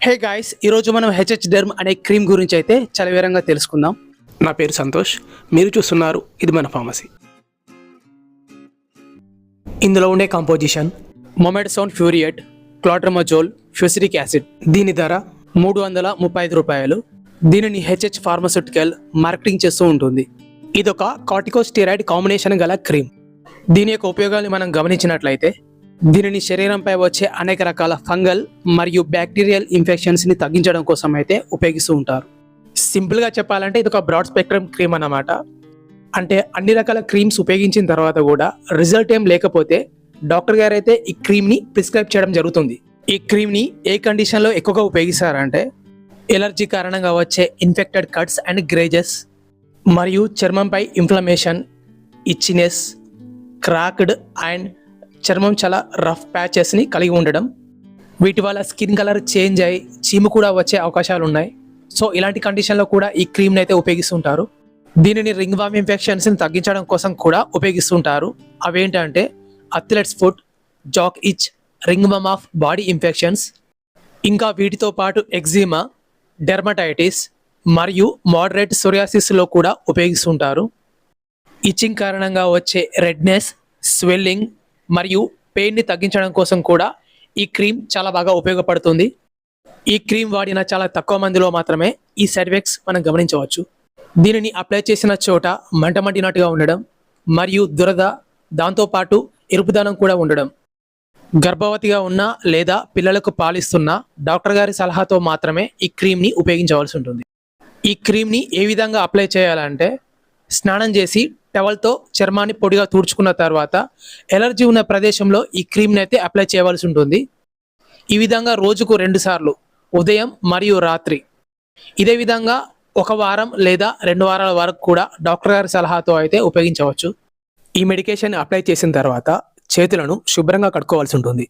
Hey guys, ఈరోజు మనం HH డెర్మ్ అనే క్రీమ్ గురించి అయితే చాలా వివరంగా తెలుసుకుందాం. నా పేరు సంతోష్, మీరు చూస్తున్నారు ఇది మన ఫార్మసీ. ఇందులో ఉండే కాంపోజిషన్ మొమెడసోన్ ఫ్యూరియేట్, క్లాట్రమజోల్, ఫ్యూసిరిక్ యాసిడ్. దీని ధర 335 రూపాయలు. దీనిని హెచ్హెచ్ ఫార్మాస్యూటికల్ మార్కెటింగ్ చేస్తూ ఉంటుంది. ఇదొక కార్టికోస్టెరాయిడ్ కాంబినేషన్ గల క్రీమ్. దీని యొక్క ఉపయోగాన్ని మనం గమనించినట్లయితే దీనిని శరీరంపై వచ్చే అనేక రకాల ఫంగల్ మరియు బ్యాక్టీరియల్ ఇన్ఫెక్షన్స్ని తగ్గించడం కోసం అయితే ఉపయోగిస్తూ ఉంటారు. సింపుల్గా చెప్పాలంటే ఇది ఒక బ్రాడ్ స్పెక్ట్రమ్ క్రీమ్ అన్నమాట. అంటే అన్ని రకాల క్రీమ్స్ ఉపయోగించిన తర్వాత కూడా రిజల్ట్ ఏం లేకపోతే డాక్టర్ గారు అయితే ఈ క్రీమ్ని ప్రిస్క్రైబ్ చేయడం జరుగుతుంది. ఈ క్రీమ్ని ఏ కండిషన్లో ఎక్కువగా ఉపయోగిస్తారంటే ఎలర్జీ కారణంగా వచ్చే ఇన్ఫెక్టెడ్ కట్స్ అండ్ గ్రేజెస్, మరియు చర్మంపై ఇన్ఫ్లమేషన్, ఇచ్చినెస్, క్రాక్డ్ అండ్ చర్మం చాలా రఫ్ ప్యాచెస్ని కలిగి ఉండడం, వీటి వల్ల స్కిన్ కలర్ చేంజ్ అయ్యి చీము కూడా వచ్చే అవకాశాలు ఉన్నాయి. సో ఇలాంటి కండిషన్లో కూడా ఈ క్రీమ్ని అయితే ఉపయోగిస్తుంటారు. దీనిని రింగ్ వామ్ ఇన్ఫెక్షన్స్ని తగ్గించడం కోసం కూడా ఉపయోగిస్తుంటారు. అవేంటంటే అథ్లెట్స్ ఫుట్, జాక్ ఇచ్, ring warm of body infections, ఇంకా వీటితో పాటు ఎగ్జిమా, డెర్మటైటిస్ మరియు మోడరేట్ సోరియాసిస్లో కూడా ఉపయోగిస్తుంటారు. ఇచ్చింగ్ కారణంగా వచ్చే రెడ్నెస్, స్వెల్లింగ్ మరియు పెయిన్ని తగ్గించడం కోసం కూడా ఈ క్రీమ్ చాలా బాగా ఉపయోగపడుతుంది. ఈ క్రీమ్ వాడిన చాలా తక్కువ మందిలో మాత్రమే ఈ సైడ్ ఎఫెక్ట్స్ మనం గమనించవచ్చు. దీనిని అప్లై చేసిన చోట మంటమంటినట్టుగా ఉండడం మరియు దురద, దాంతోపాటు ఎరుపుదనం కూడా ఉండడం. గర్భవతిగా ఉన్న లేదా పిల్లలకు పాలిస్తున్న డాక్టర్ గారి సలహాతో మాత్రమే ఈ క్రీమ్ని ఉపయోగించవలసి ఉంటుంది. ఈ క్రీమ్ని ఏ విధంగా అప్లై చేయాలంటే స్నానం చేసి టవల్తో చర్మాన్ని పొడిగా తుడుచుకున్న తర్వాత ఎలర్జీ ఉన్న ప్రదేశంలో ఈ క్రీమ్ని అయితే అప్లై చేయవలసి ఉంటుంది. ఈ విధంగా రోజుకు 2 సార్లు, ఉదయం మరియు రాత్రి. ఇదే విధంగా 1 వారం లేదా 2 వారాల వరకు కూడా డాక్టర్ గారి సలహాతో అయితే ఉపయోగించవచ్చు. ఈ మెడికేషన్ అప్లై చేసిన తర్వాత చేతులను శుభ్రంగా కడుక్కోవాల్సి ఉంటుంది.